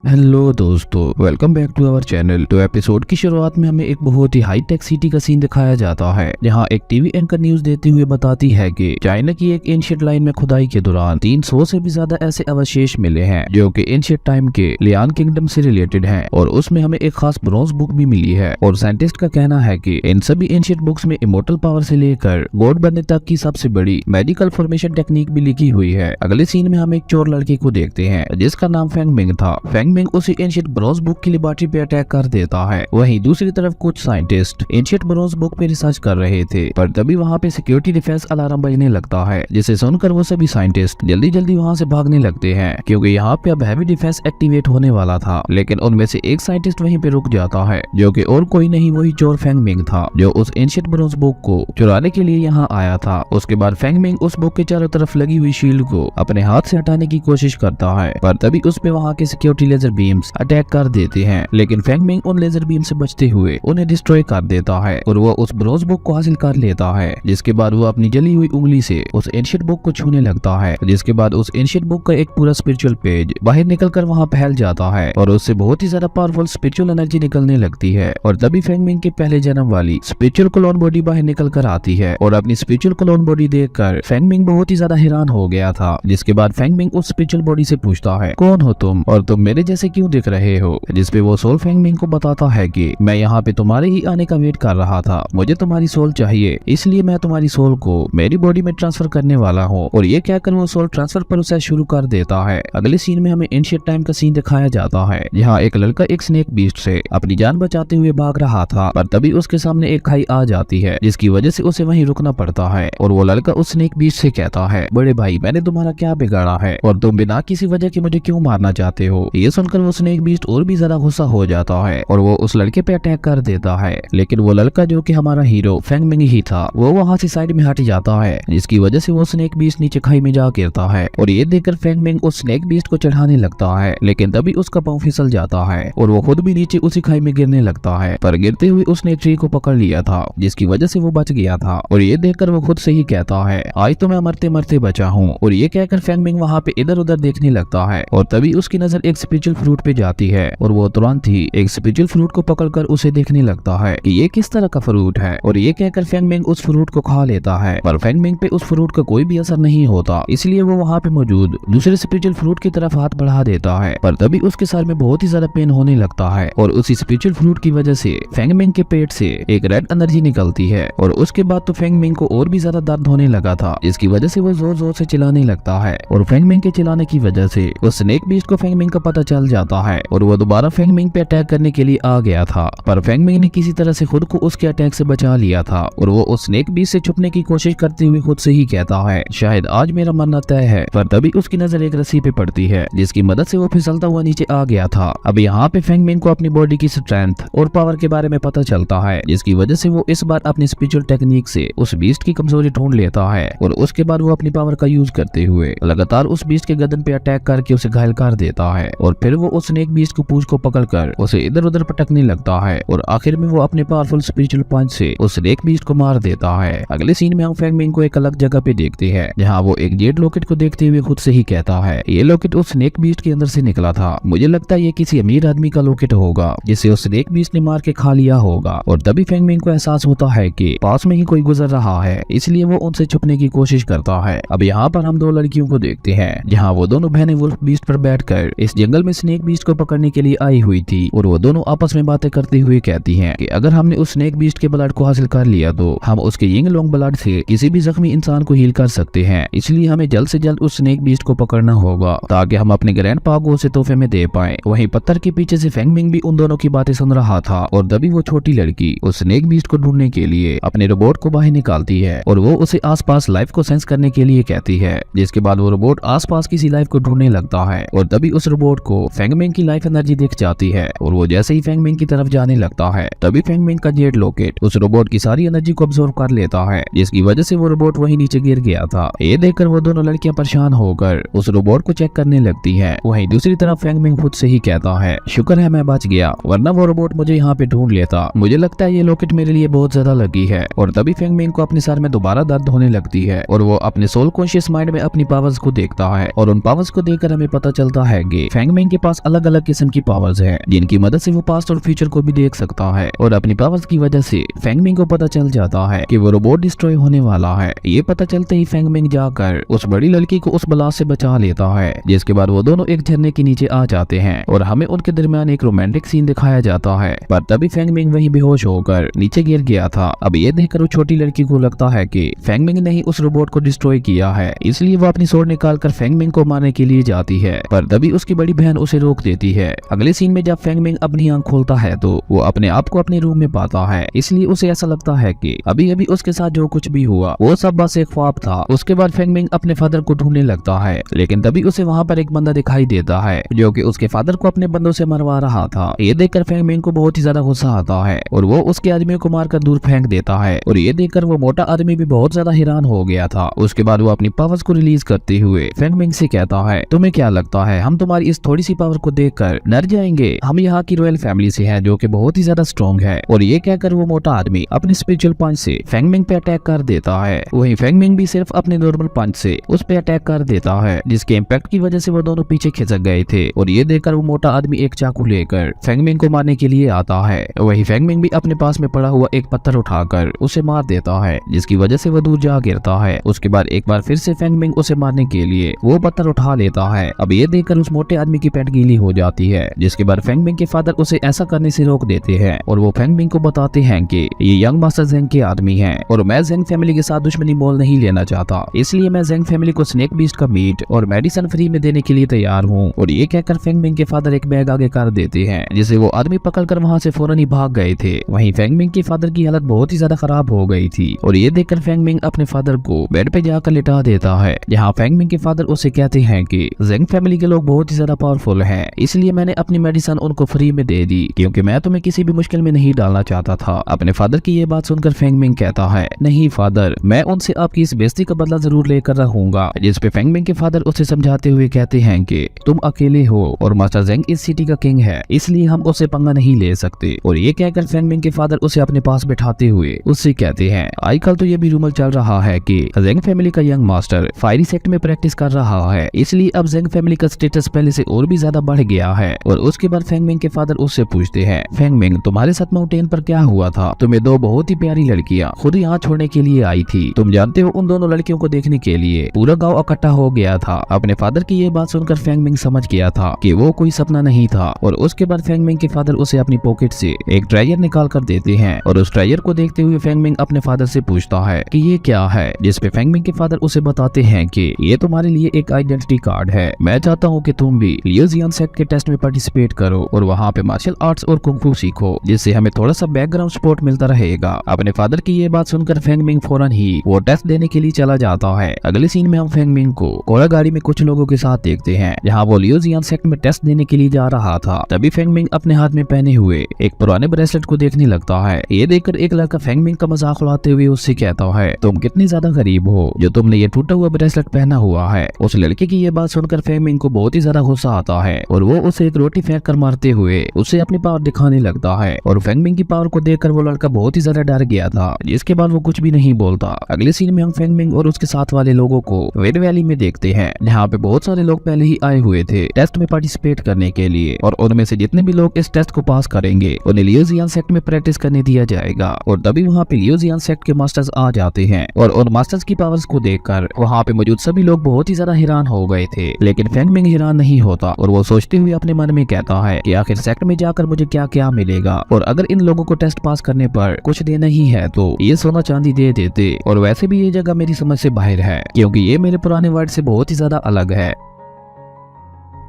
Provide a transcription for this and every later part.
Hello दोस्तों, welcome back to our channel. तो episode की शुरुआत में हमें एक बहुत ही हाई टेक सिटी का सीन दिखाया जाता है, जहां एक टीवी एंकर न्यूज देते हुए बताती है कि चाइना की एक एंशिएंट लाइन में खुदाई के दौरान 300 से भी ज्यादा ऐसे अवशेष मिले हैं जो कि एंशिएंट टाइम के लियान किंगडम से रिलेटेड हैं, और उसमें हमें एक खास ब्रॉन्ज बुक भी मिली है। और साइंटिस्ट का कहना है कि इन सभी एंशिएंट बुक्स में इमोर्टल पावर से लेकर गॉड बनने तक की सबसे बड़ी मेडिकल फॉर्मेशन टेक्निक भी लिखी हुई है। अगले सीन में हम एक चोर लड़के को देखते हैं जिसका नाम फेंग मिंग था। फेंग मिंग उसी एंशिएंट ब्रॉन्ज बुक की लेबोरेटरी पे अटैक कर देता है। वहीं दूसरी तरफ कुछ साइंटिस्ट एंशिएंट ब्रॉन्ज बुक पे रिसर्च कर रहे थे, पर तभी वहाँ पे सिक्योरिटी डिफेंस अलार्म बजने लगता है, जिसे सुनकर वो सभी साइंटिस्ट जल्दी जल्दी वहाँ से भागने लगते हैं, क्योंकि यहाँ पे अब हैवी डिफेंस एक्टिवेट होने वाला था। लेकिन उनमें से एक साइंटिस्ट वहीं पे रुक जाता है, जो कि और कोई नहीं वही चोर फेंग मिंग था, जो उस एंशिएंट ब्रॉन्ज बुक को चुराने के लिए यहाँ आया था। उसके बाद फेंग मिंग उस बुक के चारों तरफ लगी हुई शील्ड को अपने हाथ से हटाने की कोशिश करता है, पर तभी उस पे वहाँ के सिक्योरिटी लेजर बीम्स अटैक कर देते हैं। लेकिन फेंग मिंग उन लेजर बीम से बचते हुए उन्हें डिस्ट्रॉय कर देता है और वो उस ब्रॉन्ज बुक को हासिल कर लेता है। जिसके बाद वो अपनी जली हुई उंगली से उस एंशिएंट बुक को छूने लगता है, जिसके बाद उस एंशिएंट बुक का एक पूरा स्पिरिचुअल पेज बाहर निकलकर वहाँ फैल जाता है और उससे बहुत ही ज्यादा पावरफुल स्पिरिचुअल एनर्जी निकलने लगती है। और तभी फेंग मिंग के पहले जन्म वाली स्पिरिचुअल क्लोन बॉडी बाहर निकल कर आती है, और अपनी स्पिरिचुअल क्लोन बॉडी देखकर फेंग मिंग बहुत ही ज्यादा हैरान हो गया था। जिसके बाद फेंग मिंग उस स्पिरिचुअल बॉडी से पूछता है, कौन हो तुम और तुम मेरे जैसे क्यों दिख रहे हो? जिसपे वो सोल फेंग मिंग को बताता है कि मैं यहाँ पे तुम्हारे ही आने का वेट कर रहा था, मुझे तुम्हारी सोल चाहिए, इसलिए मैं तुम्हारी सोल को मेरी बॉडी में ट्रांसफर करने वाला हूँ। और ये कहकर वो सोल ट्रांसफर प्रोसेस शुरू कर देता है। अगले सीन में हमें एंशिएंट टाइम का सीन दिखाया जाता है, जहाँ एक लड़का एक स्नेक बीस्ट से अपनी जान बचाते हुए भाग रहा था, पर तभी उसके सामने एक खाई आ जाती है, जिसकी वजह से उसे वहीं रुकना पड़ता है। और वो लड़का उस स्नेक बीस्ट से कहता है, बड़े भाई मैंने तुम्हारा क्या बिगाड़ा है और तुम बिना किसी वजह के मुझे क्यों मारना चाहते हो? ये सुनकर वो स्नेक बीस्ट और भी ज्यादा गुस्सा हो जाता है और वो उस लड़के पे अटैक कर देता है। लेकिन वो लड़का जो कि हमारा हीरो फेंग मिंग ही था, वो वहाँ से साइड में हट जाता है, जिसकी वजह से वो स्नेक बीस्ट नीचे खाई में जा गिरता है। और ये देखकर फेंग मिंग उस स्नेक बीस्ट को चढ़ाने लगता है, लेकिन तभी उसका पांव फिसल जाता है और वो खुद भी नीचे उसी खाई में गिरने लगता है। पर गिरते हुए उसने ट्री को पकड़ लिया था, जिसकी वजह से वो बच गया था। और ये देखकर वो खुद से ही कहता है, आज तो मैं मरते मरते बचा हूँ। और ये कहकर फेंग मिंग वहाँ पे इधर उधर देखने लगता है, और तभी उसकी नजर एक स्पिरिचुअल फ्रूट पे जाती है, और वो तुरंत ही एक स्पिरिचुअल फ्रूट को पकड़कर उसे देखने लगता है कि ये किस तरह का फ्रूट है। और ये कहकर फेंग मिंग उस फ्रूट को खा लेता है, पर फेंग मिंग पे उस फ्रूट का कोई भी असर नहीं होता, इसलिए वो वहाँ पे मौजूद दूसरे स्पिरिचुअल फ्रूट की तरफ हाथ बढ़ा देता है। पर तभी उसके सर में बहुत ही ज्यादा पेन होने लगता है, और उसी स्पिरिचुअल फ्रूट की वजह से फेंग मिंग के पेट से एक रेड एनर्जी निकलती है। और उसके बाद तो फेंग मिंग को और भी ज्यादा दर्द होने लगा था, जिसकी वजह से वो जोर जोर से चिल्लाने लगता है। और फेंग मिंग के चिल्लाने की वजह से उस स्नेक बीस्ट को फेंग मिंग का पता चल जाता है, और वो दोबारा फेंग मिंग पे अटैक करने के लिए आ गया था। पर फेंग मिंग ने किसी तरह से खुद को उसके अटैक से बचा लिया था, और वो उस स्नेक बीस्ट से छुपने की कोशिश करते हुए खुद से ही कहता है, शायद आज मेरा मरना तय है। पर तभी उसकी नजर एक रस्सी पे पड़ती है, जिसकी मदद से वो फिसलता हुआ नीचे आ गया था। अब यहाँ पे फेंग मिंग को अपनी बॉडी की स्ट्रेंथ और पावर के बारे में पता चलता है, जिसकी वजह से वो इस बार अपनी स्पिरिचुअल टेक्निक से उस बीस्ट की कमजोरी ढूंढ लेता है, और उसके बाद वो अपनी पावर का यूज करते हुए लगातार उस बीस्ट के गर्दन पे अटैक करके उसे घायल कर देता है। और फिर वो उस स्नेक बीस्ट को पूंछ को पकड़कर उसे इधर उधर पटकने लगता है, और आखिर में वो अपने पावरफुल स्पिरिचुअल पंच से उस स्नेक बीस्ट को मार देता है। अगले सीन में हम फेंग मिंग को एक अलग जगह पे देखते हैं, जहाँ वो एक जेड लॉकेट को देखते हुए खुद से ही कहता है, ये लॉकेट उस स्नेक बीस्ट के अंदर से निकला था, मुझे लगता है ये किसी अमीर आदमी का लॉकेट होगा, जिसे उस स्नेक बीस्ट ने मार के खा लिया होगा। और तभी फेंग मिंग को एहसास होता है कि पास में ही कोई गुजर रहा है, इसलिए वो उनसे छुपने की कोशिश करता है। अब यहाँ पर हम दो लड़कियों को देखते हैं, जहाँ वो दोनों बहनें वुल्फ बीस्ट पर बैठकर इस जंगल में स्नेक बीस्ट को पकड़ने के लिए आई हुई थी, और वो दोनों आपस में बातें करते हुए कहती हैं कि अगर हमने उस स्नेक बीस्ट के ब्लड को हासिल कर लिया तो हम उसके यिंग लोंग ब्लड से किसी भी जख्मी इंसान को हील कर सकते हैं, इसलिए हमें जल्द से जल्द उस स्नेक बीस्ट को पकड़ना होगा, ताकि हम अपने ग्रैंड पा को उसे तोहफे में दे पाए। वहीं पत्थर के पीछे से फेंग मिंग भी उन दोनों की बातें सुन रहा था, और तभी वो छोटी लड़की उस स्नेक बीस्ट को ढूंढने के लिए अपने रोबोट को बाहर निकालती है, और वो उसे आसपास लाइफ को सेंस करने के लिए कहती है। जिसके बाद वो रोबोट आसपास किसी लाइफ को ढूंढने लगता है, और तभी उस रोबोट को फेंग मिंग की लाइफ एनर्जी दिख जाती है, और वो जैसे ही फेंग मिंग की तरफ जाने लगता है, तभी फेंग मिंग का जेड लॉकेट उस रोबोट की सारी एनर्जी को अब्सॉर्ब कर लेता है, जिसकी वजह से वो रोबोट वहीं नीचे गिर गया था। ये देखकर वो दोनों लड़कियां परेशान होकर उस रोबोट को चेक करने लगती हैं। वहीं दूसरी तरफ फेंग मिंग खुद से ही कहता है, शुक्र है मैं बच गया, वरना वो रोबोट मुझे यहाँ पे ढूंढ लेता, मुझे लगता है ये लॉकेट मेरे लिए बहुत ज्यादा लगी है। और तभी फेंग मिंग को अपने सर में दोबारा दर्द होने लगती है, और वो अपने सोल कॉन्शियस माइंड में अपनी पावर्स को देखता है, और उन पावर्स को देखकर हमें पता चलता है कि फेंग मिंग फेंगमिंग के पास अलग अलग किस्म की पावर्स है जिनकी मदद से वो पास्ट और फ्यूचर को भी देख सकता है और अपनी पावर्स की वजह से फेंगमिंग को पता चल जाता है कि वो रोबोट डिस्ट्रॉय होने वाला है। ये पता चलते ही फेंगमिंग जाकर उस बड़ी लड़की को उस ब्लास्ट से बचा लेता है, जिसके बाद वो दोनों एक झरने के नीचे आ जाते हैं और हमें उनके दरमियान एक रोमांटिक सीन दिखाया जाता है। पर तभी फेंगमिंग वहीं बेहोश होकर नीचे गिर गया था। अब ये देखकर वो छोटी लड़की को लगता है कि फेंगमिंग ने ही उस रोबोट को डिस्ट्रॉय किया है, इसलिए वो अपनी स्वॉर्ड निकालकर फेंगमिंग को मारने के लिए जाती है। पर तभी उसकी बड़ी बहन उसे रोक देती है। अगले सीन में जब फेंगमिंग अपनी आंख खोलता है तो वो अपने आप को अपने रूम में पाता है, इसलिए उसे ऐसा लगता है कि अभी अभी उसके साथ जो कुछ भी हुआ वो सब बस एक ख्वाब था। उसके बाद फेंगमिंग अपने फादर को ढूंढने लगता है, लेकिन तभी उसे वहाँ पर एक बंदा दिखाई देता है जो कि उसके फादर को अपने बंदों से मरवा रहा था। ये देखकर फेंगमिंग को बहुत ही ज्यादा गुस्सा आता है और वो उसके आदमी को मारकर दूर फेंक देता है और ये देखकर वो मोटा आदमी भी बहुत ज्यादा हैरान हो गया था। उसके बाद वो अपनी पावर्स को रिलीज करते हुए फेंगमिंग से कहता है, तुम्हें क्या लगता है हम तुम्हारी इस थोड़ी सी पावर को देखकर डर जाएंगे? हम यहाँ की रॉयल फैमिली से हैं जो कि बहुत ही ज्यादा स्ट्रॉन्ग है। और ये कहकर वो मोटा आदमी अपने स्पिरिचुअल पंच से फेंगमिंग पे अटैक कर देता है। वहीं फेंगमिंग भी सिर्फ अपने नॉर्मल पंच से उस पे अटैक कर देता है, जिसके इम्पैक्ट की वजह से वो दोनों पीछे खिसक गए थे। और ये देखकर वो मोटा आदमी एक चाकू लेकर फेंगमिंग को मारने के लिए आता है। वही फेंगमिंग भी अपने पास में पड़ा हुआ एक पत्थर उठाकर उसे मार देता है, जिसकी वजह से वो दूर जा गिरता है। उसके बाद एक बार फिर से फेंगमिंग उसे मारने के लिए वो पत्थर उठा लेता है। अब ये देखकर उस मोटे आदमी की पेट गीली हो जाती है, जिसके बाद फेंगमिंग के फादर उसे ऐसा करने से रोक देते हैं और वो फेंगमिंग को बताते हैं कि ये यंग मास्टर ज़ेंग के आदमी हैं और मैं ज़ेंग फैमिली के साथ दुश्मनी मोल नहीं लेना चाहता, इसलिए मैं ज़ेंग फैमिली को स्नेक बीस्ट का मीट और मेडिसिन फ्री में देने के लिए तैयार हूँ। और ये कहकर फेंगमिंग के फादर एक बैग आगे कर देते हैं, जिसे वो आदमी पकड़कर वहाँ से फौरन ही भाग गए थे। वहीं फेंगमिंग के फादर की हालत बहुत ही ज्यादा खराब हो गई थी और ये देखकर फेंगमिंग अपने फादर को बेड पे जाकर लिटा देता है, जहाँ फेंगमिंग के फादर उसे कहते हैं कि ज़ेंग फैमिली के लोग बहुत ही ज्यादा पावरफुल हैं, इसलिए मैंने अपनी मेडिसिन उनको फ्री में दे दी क्योंकि मैं तुम्हें किसी भी मुश्किल में नहीं डालना चाहता था। अपने फादर की ये बात सुनकर फेंगमिंग कहता है, नहीं फादर, मैं उनसे आपकी इस बेइज्जती का बदला जरूर लेकर रहूंगा। जिस पे फेंगमिंग के फादर उसे समझाते हुए कहते हैं कि तुम अकेले हो और मास्टर ज़ेंग इस सिटी का किंग है, इसलिए हम उससे पंगा नहीं ले सकते। और ये कहकर फेंगमिंग के फादर उसे अपने पास बैठाते हुए उससे कहते हैं, आजकल तो ये भी रूमर चल रहा है कि ज़ेंग फैमिली का यंग मास्टर फायरी सेक्ट में प्रैक्टिस कर रहा है, इसलिए अब ज़ेंग फैमिली का स्टेटस पहले से और भी ज्यादा बढ़ गया है। और उसके बाद फेंगमिंग के फादर उससे पूछते हैं, फेंगमिंग तुम्हारे साथ माउंटेन पर क्या हुआ था? तुम्हें दो बहुत ही प्यारी लड़कियां खुद यहाँ छोड़ने के लिए आई थी, तुम जानते हो उन दोनों लड़कियों को देखने के लिए पूरा गाँव इकट्ठा हो गया था। अपने फादर की ये बात सुनकर फेंगमिंग समझ गया था कि वो कोई सपना नहीं था। और उसके बाद फेंगमिंग के फादर उसे अपनी पॉकेट से एक ट्रायर निकाल कर देते हैं और उस ट्रायर को देखते हुए फेंगमिंग अपने फादर से पूछता है कि ये क्या है, जिसपे फेंगमिंग के फादर उसे बताते हैं कि ये तुम्हारे लिए एक आइडेंटिटी कार्ड है। मैं चाहता हूँ कि तुम भी लियोजियन सेक्ट के टेस्ट में पार्टिसिपेट करो और वहाँ पे मार्शल आर्ट्स और कुंग-फू सीखो, जिससे हमें थोड़ा सा बैकग्राउंड सपोर्ट मिलता रहेगा। अपने फादर की ये बात सुनकर फेंगमिंग फौरन ही वो टेस्ट देने के लिए चला जाता है। अगले सीन में हम फेंगमिंग को घोड़ा गाड़ी में कुछ लोगों के साथ देखते हैं, जहाँ वो लियोजियन सेक्ट में टेस्ट देने के लिए जा रहा था। तभी फेंगमिंग अपने हाथ में पहने हुए एक पुराने ब्रेसलेट को देखने लगता है। ये देखकर एक लड़का फेंगमिंग का मजाक उड़ाते हुए उससे कहता है, तुम कितनी ज्यादा गरीब हो जो तुमने ये टूटा हुआ ब्रेसलेट पहना हुआ है। उस लड़के की ये बात सुनकर फेंगमिंग को बहुत ही ज्यादा गुस्सा आता है और वो उसे एक रोटी फेंक कर मारते हुए उसे अपनी पावर दिखाने लगता है। और फेंगमिंग की पावर को देखकर वो लड़का बहुत ही ज्यादा डर गया था, जिसके बाद वो कुछ भी नहीं बोलता। अगले सीन में हम फेंगमिंग और उसके साथ वाले लोगों को वेड वैली में देखते हैं, जहाँ पे बहुत सारे लोग पहले ही आए हुए थे टेस्ट में पार्टिसिपेट करने के लिए। और उनमें से जितने भी लोग इस टेस्ट को पास करेंगे उन्हें लियोजियन सेक्ट में प्रैक्टिस करने दिया जाएगा। और तभी वहाँ पे लियोजियन सेक्ट के मास्टर्स आ जाते हैं और उन मास्टर्स की पावर्स को देखकर वहाँ पे मौजूद सभी लोग बहुत ही ज्यादा हैरान हो गए थे। लेकिन फेंगमिंग हैरान नहीं होता और वो सोचते हुए अपने मन में कहता है कि आखिर सेक्ट में जाकर मुझे क्या क्या मिलेगा, और अगर इन लोगों को टेस्ट पास करने पर कुछ देना ही है तो ये सोना चांदी दे देते। और वैसे भी ये जगह मेरी समझ से बाहर है क्योंकि ये मेरे पुराने वर्ल्ड से बहुत ही ज्यादा अलग है,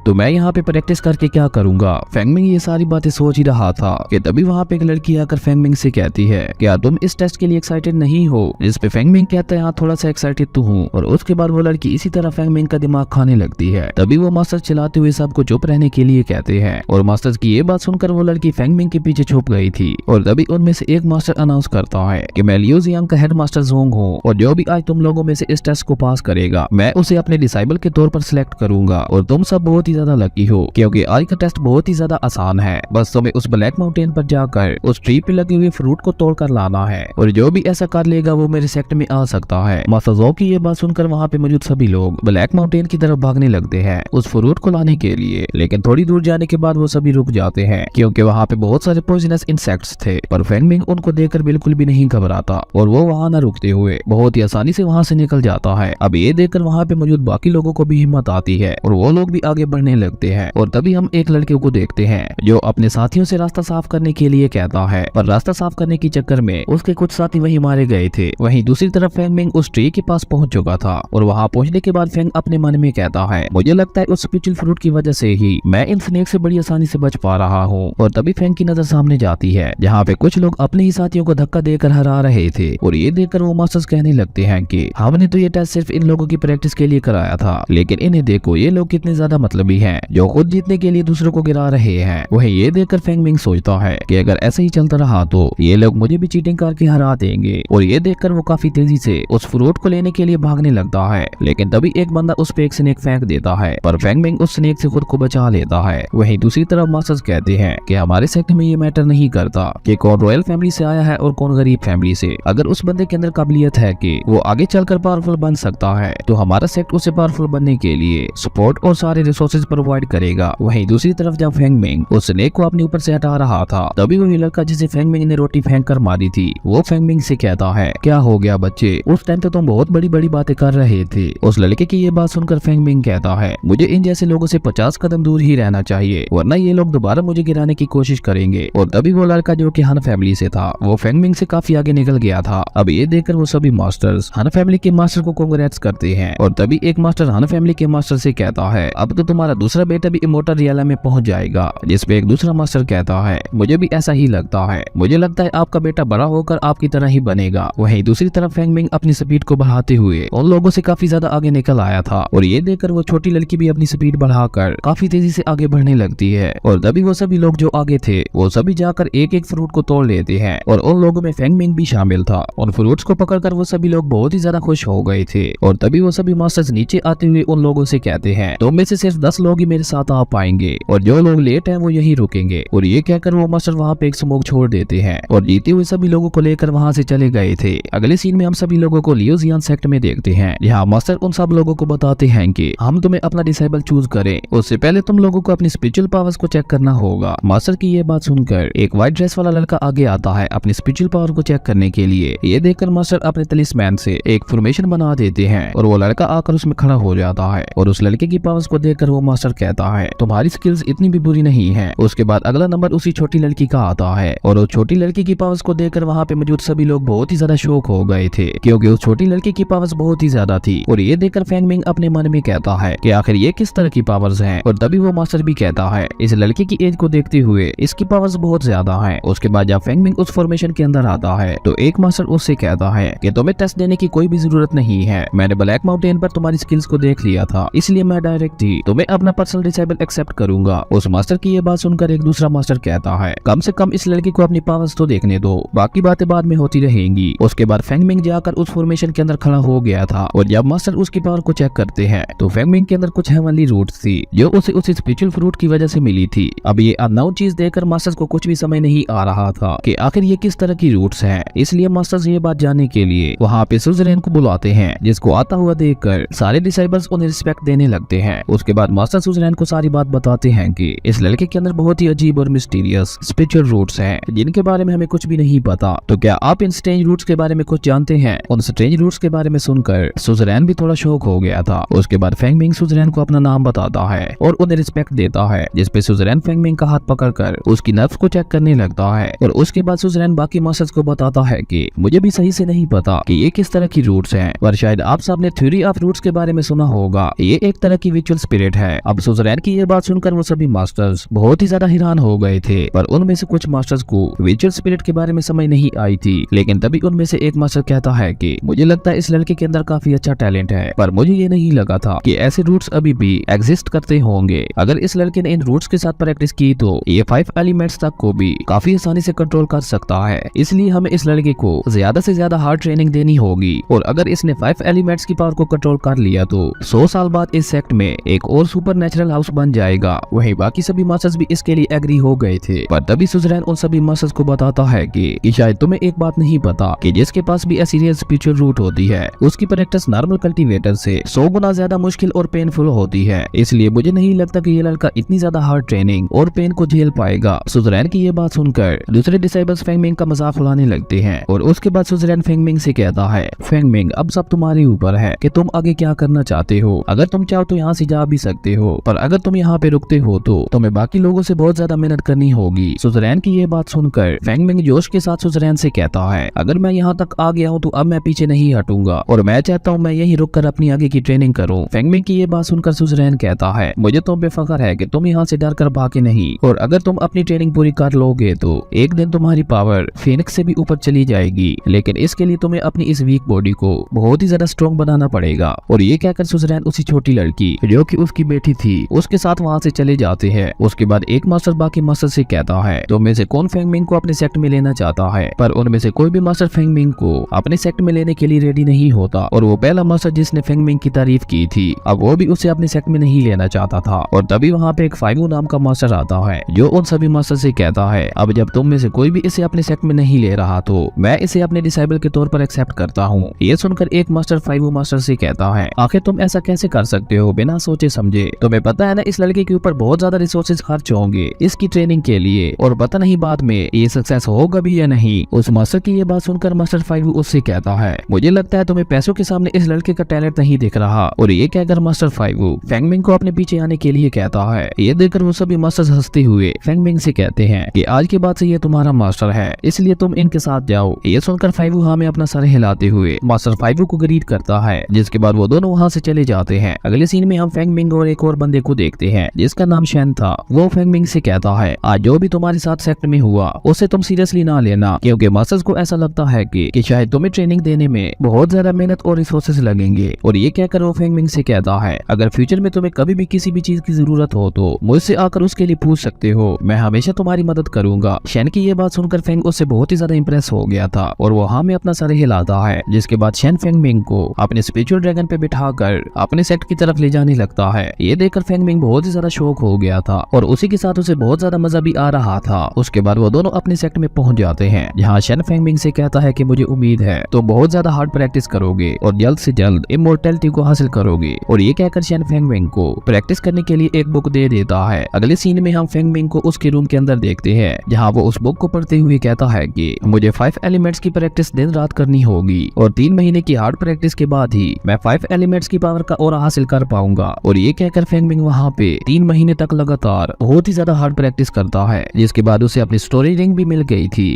तो मैं यहाँ पे प्रैक्टिस करके क्या करूंगा। फेंगमिंग ये सारी बातें सोच ही रहा था कि तभी वहाँ पे एक लड़की आकर फेंगमिंग से कहती है, क्या तुम इस टेस्ट के लिए एक्साइटेड नहीं हो? जिस पे फेंगमिंग कहता है, हाँ थोड़ा सा एक्साइटेड तो हूँ। और उसके बाद वो लड़की इसी तरह फेंगमिंग का दिमाग खाने लगती है। तभी वो मास्टर चिल्लाते हुए सबको चुप रहने के लिए कहते हैं और मास्टर की ये बात सुनकर वो लड़की फेंगमिंग के पीछे छुप गई थी। और तभी उनमें से एक मास्टर अनाउंस करता है कि मैं लियोजियन का हेड मास्टर ज़ोंग हूँ और जो भी आज तुम लोगों में से इस टेस्ट को पास करेगा मैं उसे अपने डिसाइबल के तौर पर सिलेक्ट करूंगा और तुम सब बहुत ही ज्यादा लकी हो, क्योंकि आज का टेस्ट बहुत ही ज्यादा आसान है। बस तुम्हें उस ब्लैक माउंटेन पर जाकर उस ट्री पे लगे हुए फ्रूट को तोड़ कर लाना है, और जो भी ऐसा कर लेगा वो मेरे सेक्टर में आ सकता है। मास्टर ज़ो की ये बात सुनकर वहाँ पे मौजूद सभी लोग ब्लैक माउंटेन की तरफ भागने लगते हैं उस फ्रूट को लाने के लिए। लेकिन थोड़ी दूर जाने के बाद वो सभी रुक जाते हैं, क्योंकि वहाँ पे बहुत सारे पॉइजनस इंसेक्ट्स थे। पर फेंग मिंग उनको देखकर बिल्कुल भी नहीं घबराता और वो वहाँ न रुकते हुए बहुत ही आसानी से वहाँ से निकल जाता है। अब ये देखकर वहाँ पे मौजूद बाकी लोगों को भी हिम्मत आती है और वो लोग भी आगे बढ़ने लगते हैं। और तभी हम एक लड़के को देखते हैं जो अपने साथियों से रास्ता साफ करने के लिए कहता है, पर रास्ता साफ करने के चक्कर में उसके कुछ साथी वहीं मारे गए थे। वहीं दूसरी तरफ फेंग मिंग उस ट्री के पास पहुंच चुका था, और वहां पहुंचने के बाद फेंग अपने मन में कहता है, मुझे लगता है उस स्पिरिचुअल फ्रूट की वजह से ही मैं इन स्नेक से बड़ी आसानी से बच पा रहा हूँ। और तभी फेंग की नजर सामने जाती है जहाँ पे कुछ लोग अपने ही साथियों को धक्का देकर हरा रहे थे। और ये देखकर वो मास्टर्स कहने लगते हैं कि हमने तो ये टेस्ट सिर्फ इन लोगों की प्रैक्टिस के लिए कराया था, लेकिन इन्हें देखो ये लोग कितने ज्यादा मतलबी हैं जो खुद जीतने के लिए दूसरों को गिरा रहे हैं। वही ये देखकर फेंग मिंग सोचता है कि अगर ऐसा ही चलता रहा तो ये लोग मुझे भी चीटिंग करके हरा देंगे। और ये देखकर वो काफी तेजी से उस फ्रूट को लेने के लिए भागने लगता है, लेकिन तभी एक बंदा उस पे एक स्नेक फेंक देता है, पर फेंग मिंग उस स्नेक से खुद को बचा लेता है। वहीं दूसरी तरफ मास्टर्स कहते हैं कि हमारे सेक्टर में ये मैटर नहीं करता कि कौन रॉयल फैमिली से आया है और कौन गरीब फैमिली से। अगर उस बंदे के अंदर काबिलियत है कि वो आगे चलकर पावरफुल बन सकता है तो हमारा सेक्टर उसे पावरफुल बनने के लिए सपोर्ट और सारे रिसोर्सेज प्रोवाइड करेगा। वहीं दूसरी तरफ जब फेंग मिंग उस स्नेक को अपने ऊपर से हटा रहा था, तभी वही लड़का जिसे फेंग मिंग ने रोटी फेंक कर मारी थी वो फेंग मिंग से कहता है, क्या हो गया बच्चे, उस टाइम तो तुम बहुत बड़ी बड़ी बातें कर रहे थे। उस लड़के की ये बात सुनकर फेंग मिंग कहता है, मुझे इन जैसे लोगों से 50 कदम दूर ही रहना चाहिए, वरना ये लोग दोबारा मुझे गिराने की कोशिश करेंगे। और तभी वो लड़का जो कि हन फैमिली से था वो फेंग मिंग से काफी आगे निकल गया था। अब ये देखकर वो सभी मास्टर्स हन फैमिली के मास्टर को कांग्रेट्स करते हैं। और तभी एक मास्टर हन फैमिली के मास्टर से कहता है, अब तो तुम्हारा दूसरा बेटा भी इमोर्टल रियलम में पहुंच जाएगा। जिसपे एक दूसरा मास्टर कहता है, मुझे भी ऐसा ही लगता है, मुझे लगता है आपका बेटा बड़ा होकर आपकी तरह ही बनेगा। वहीं दूसरी तरफ फेंग मिंग अपनी स्पीड को बढ़ाते हुए उन लोगों से काफी ज्यादा आगे निकल आया था, और ये देखकर वो छोटी लड़की भी अपनी स्पीड बढ़ाकर काफी तेजी से आगे बढ़ने लगती है। और तभी वो सभी लोग जो आगे थे वो सभी जाकर एक एक फ्रूट को तोड़ लेते हैं, और उन लोगों में फेंग मिंग भी शामिल था। उन फ्रूट्स को पकड़कर वो सभी लोग बहुत ही ज्यादा खुश हो गए थे। और तभी वो सभी मास्टर्स नीचे आते हुए उन लोगों से कहते हैं, तुम में से सिर्फ 10 लोग ही मेरे साथ आ पाएंगे, और जो लोग लेट हैं वो यही रुकेंगे। और ये कहकर वो मास्टर वहाँ पे एक स्मोक छोड़ देते हैं और जीते हुए सभी लोगों को लेकर वहाँ से चले गए थे। अगले सीन में हम सभी लोगों को लियोजियन सेक्टर में देखते हैं, यहाँ मास्टर उन सब लोगों को बताते हैं कि हम तुम्हें अपना डिसेबल चूज करें, उससे पहले तुम लोगों को अपनी स्पिरिचुअल पावर्स को चेक करना होगा। मास्टर की ये बात सुनकर एक व्हाइट ड्रेस वाला लड़का आगे आता है अपनी स्पिरिचुअल पावर को चेक करने के लिए। ये देखकर मास्टर अपने तलिस्मैन से एक फॉर्मेशन बना देते हैं और वो लड़का आकर उसमें खड़ा हो जाता है। और उस लड़के की पावर्स को देखकर वो मास्टर कहता है, तुम्हारी स्किल्स इतनी भी बुरी नहीं है। उसके बाद अगला नंबर उसी छोटी लड़की का आता है, और उस छोटी लड़की की पावर्स को देखकर वहाँ पे मौजूद सभी लोग बहुत ही ज्यादा शौक हो गए थे, क्योंकि उस छोटी लड़की की पावर्स बहुत ही ज्यादा थी। और ये देखकर फेंग मिंग अपने मन में कहता है कि आखिर ये किस तरह की पावर्स हैं। और तभी वो मास्टर भी कहता है, इस लड़के की एज को देखते हुए इसकी पावर्स बहुत ज्यादा है। उसके बाद जब फेंग मिंग उस फॉर्मेशन के अंदर आता है तो एक मास्टर उससे कहता है कि तुम्हें टेस्ट देने की कोई भी जरूरत नहीं है, मैंने ब्लैक माउंटेन पर तुम्हारी स्किल्स को देख लिया था, इसलिए मैं डायरेक्ट ही तुम्हें अपना पर्सनल डिसेबल एक्सेप्ट करूंगा। उस मास्टर की ये बात सुनकर एक दूसरा मास्टर कहता है, कम से कम इस लड़की को अपनी पावर्स तो देखने दो, बाकी बातें बाद में होती रहेंगी। उसके बाद फेंग मिंग जाकर उस फॉर्मेशन के अंदर खड़ा हो गया था, और जब मास्टर उसकी पावर को चेक करते हैं तो फेंग मिंग के अंदर कुछ हेवनली रूट्स थी जो उसे उस स्पिरिचुअल फ्रूट की वजह से मिली थी। अब ये अननोन चीज देखकर मास्टर्स को कुछ भी समझ नहीं आ रहा था कि आखिर ये किस तरह की रूट्स हैं, इसलिए मास्टर्स ये बात जानने के लिए वहाँ पे सुज़रेन को बुलाते हैं, जिसको आता हुआ देखकर सारे डिसाइबल्स उन्हें रिस्पेक्ट देने लगते हैं। उसके बाद मास्टर सुज़रेन को सारी बात बताते हैं कि इस लड़के के अंदर बहुत ही अजीब और मिस्टीरियस स्पिरिचुअल रूट्स हैं जिनके बारे में हमें कुछ भी नहीं पता। तो क्या आप इन स्ट्रेंज रूट्स के बारे में कुछ जानते हैं? उन स्ट्रेंज रूट्स के बारे में सुनकर सुज़रेन भी थोड़ा शौक हो गया था। उसके बाद फेंग मिंग सुज़रेन को अपना नाम बताता है और उन्हें रिस्पेक्ट देता है, जिसपे सुज़रेन फेंग मिंग का हाथ पकड़कर उसकी नर्व्स को चेक करने लगता है। और उसके बाद सुज़रेन बाकी मास्टर्स को बताता है कि मुझे भी सही से नहीं पता कि ये किस तरह की रूट्स हैं, पर शायद आप सबने थ्योरी ऑफ रूट्स के बारे में सुना होगा, ये एक तरह की विजुअल स्पिरिट है। अब सुज़रेन की ये बात सुनकर वो सभी मास्टर्स बहुत ही ज्यादा हैरान हो गए थे, पर उनमें से कुछ मास्टर्स को विजुअल स्पिरिट के बारे में समझ नहीं आई थी। लेकिन तभी उनमें से एक मास्टर कहता है कि मुझे लगता है इस लड़के के अंदर काफी अच्छा टैलेंट है, पर मुझे ये नहीं लगा था कि ऐसे रूट्स अभी भी एग्जिस्ट करते होंगे। अगर इस लड़के ने इन रूट्स के साथ प्रैक्टिस की तो ये 5 एलिमेंट्स तक को भी काफी आसानी से कंट्रोल कर सकता है, इसलिए हमें इस लड़के को ज्यादा से ज्यादा हार्ड ट्रेनिंग देनी होगी। और अगर इसने 5 एलिमेंट्स की पावर को कंट्रोल कर लिया तो 100 साल बाद इस सेक्ट में एक और सुपर नेचुरल हाउस बन जाएगा। वहीं बाकी सभी मास्टर्स भी इसके लिए एग्री हो गए थे। पर तभी सुजरैन उन सभी मास्टर्स को बताता है कि शायद तुम्हें एक बात नहीं पता कि जिसके पास भी ऐसी रियल स्पिरिचुअल रूट होती है उसकी प्रैक्टिस नॉर्मल कल्टीवेटर से 100 गुना ज्यादा मुश्किल और पेनफुल होती है। इसलिए मुझे नहीं लगता कि ये लड़का इतनी ज्यादा हार्ड ट्रेनिंग और पेन को झेल पाएगा। सुजरैन की ये बात सुनकर दूसरे डिसाइबल्स फेंगमिंग का मजाक उड़ाने लगते हैं और उसके बाद सुजरैन फेंगमिंग से कहता है, फेंगमिंग अब सब तुम्हारे ऊपर है कि तुम आगे क्या करना चाहते हो। अगर तुम चाहो तो यहाँ से जा भी सकते हो, पर अगर तुम यहाँ पे रुकते हो तो तुम्हें बाकी लोगों से बहुत ज्यादा मेहनत करनी होगी। सुजरैन की ये बात सुनकर फेंगमिंग जोश के साथ सुजरैन से कहता है, अगर मैं यहाँ तक आ गया हूँ तो अब मैं पीछे नहीं हटूंगा और मैं चाहता हूँ मैं यहीं रुककर अपनी आगे की ट्रेनिंग करूँ। फेंगमिंग की ये बात सुनकर सुजरैन कहता है, मुझे तुम पे फख्र है कि तुम यहाँ से डर कर भागे नहीं और अगर तुम अपनी ट्रेनिंग पूरी कर लोगे तो एक दिन तुम्हारी पावर फीनिक्स से भी ऊपर चली जाएगी, लेकिन इसके लिए तुम्हें अपनी इस वीक बॉडी को बहुत ही ज्यादा स्ट्रॉन्ग बनाना पड़ेगा। और ये कहकर सुजरैन उसी छोटी लड़की जो कि उसकी बेटी थी उसके साथ वहाँ से चले जाते हैं। उसके बाद एक मास्टर बाकी मास्टर से कहता है, तो में से कौन फेंगमिंग को अपने सेक्ट में लेना चाहता है। पर उनमें से कोई भी मास्टर फेंगमिंग को अपने सेक्ट में लेने के लिए रेडी नहीं होता और वो पहला मास्टर जिसने फेंगमिंग की तारीफ की थी अब वो भी उसे अपने सेक्ट में नहीं लेना चाहता था। और तभी वहाँ पे एक फाइवू नाम का मास्टर आता है जो उन सभी मास्टर से कहता है, अब जब तुम में से कोई भी इसे अपने सेक्ट में नहीं ले रहा तो मैं इसे अपने डिसाइबल के तौर पर एक्सेप्ट करता हूँ। ये सुनकर एक मास्टर फाइवू मास्टर से कहता है, आखिर तुम ऐसा कैसे कर सकते हो बिना सोचे समझे। तुम्हें पता है ना इस लड़के के ऊपर बहुत ज्यादा रिसोर्सेज खर्च होंगे इसकी ट्रेनिंग के लिए और पता नहीं बाद में ये सक्सेस होगा भी या नहीं। उस मास्टर की ये बात सुनकर मास्टर फाइवू उससे कहता है, मुझे लगता है तुम्हें पैसों के सामने इस लड़के का टैलेंट नहीं दिख रहा। और ये कहकर मास्टर फाइवू फेंगमिंग को अपने पीछे आने के लिए कहता है। ये देखकर वो सभी मास्टर्स हंसते हुए फेंगमिंग से कहते हैं कि आज के बाद से ये तुम्हारा मास्टर है इसलिए तुम इनके साथ जाओ। ये सुनकर फाइवू हाँ में अपना सर हिलाते हुए मास्टर फाइवू को ग्रीट करता है, जिसके बाद वो दोनों वहाँ से चले जाते हैं। अगले सीन में हम फेंगमिंग और एक और बंदे को देखते हैं जिसका नाम शैन था। वो फेंगमिंग से कहता है, आज जो भी तुम्हारे साथ सेक्ट में हुआ उसे तुम सीरियसली ना लेना क्योंकि मास्टर्स को ऐसा लगता है कि शायद तुम्हें ट्रेनिंग देने में बहुत ज्यादा मेहनत और रिसोर्सेज लगेंगे। और ये कहकर वो फेंगमिंग से कहता है, अगर फ्यूचर में तुम्हें कभी भी किसी भी चीज की जरूरत हो तो मुझसे आकर उसके लिए पूछ सकते हो, मैं हमेशा तुम्हारी मदद करूंगा। शैन की ये बात सुनकर फेंग उससे बहुत ही ज्यादा इंप्रेस हो गया था और वो हाँ में अपना सर हिलाता है, जिसके बाद शैन फेंगमिंग को अपने स्पिरिचुअल ड्रैगन पे बिठाकर अपने सेक्ट की तरफ ले जाने लगता है। ये देखकर फेंगमिंग बहुत ही ज्यादा शौक हो गया था और उसी के साथ उसे बहुत ज्यादा मजा भी आ रहा था। उसके बाद वो दोनों अपने सेक्ट में पहुंच जाते हैं जहाँ शैन फेंगमिंग से कहता है कि मुझे उम्मीद है तो बहुत ज्यादा हार्ड प्रैक्टिस करोगे और जल्द से जल्द इमोर्टैलिटी को हासिल करोगे। और ये कहकर शैन फेंगमिंग को प्रैक्टिस करने के लिए एक बुक दे देता है। अगले सीन में हम फेंगमिंग को उसके रूम के अंदर देखते हैं जहाँ वो उस बुक को पढ़ते हुए कहता है कि मुझे 5 एलिमेंट्स की प्रैक्टिस दिन रात करनी होगी और 3 महीने की हार्ड प्रैक्टिस के बाद ही मैं 5 एलिमेंट्स की पावर का और हासिल कर पाऊंगा। और ये कहकर फेंगमिंग वहाँ पे 3 महीने तक लगातार बहुत ही ज्यादा हार्ड प्रैक्टिस करता है, जिसके बाद उसे अपनी स्टोरी रिंग भी मिल गई थी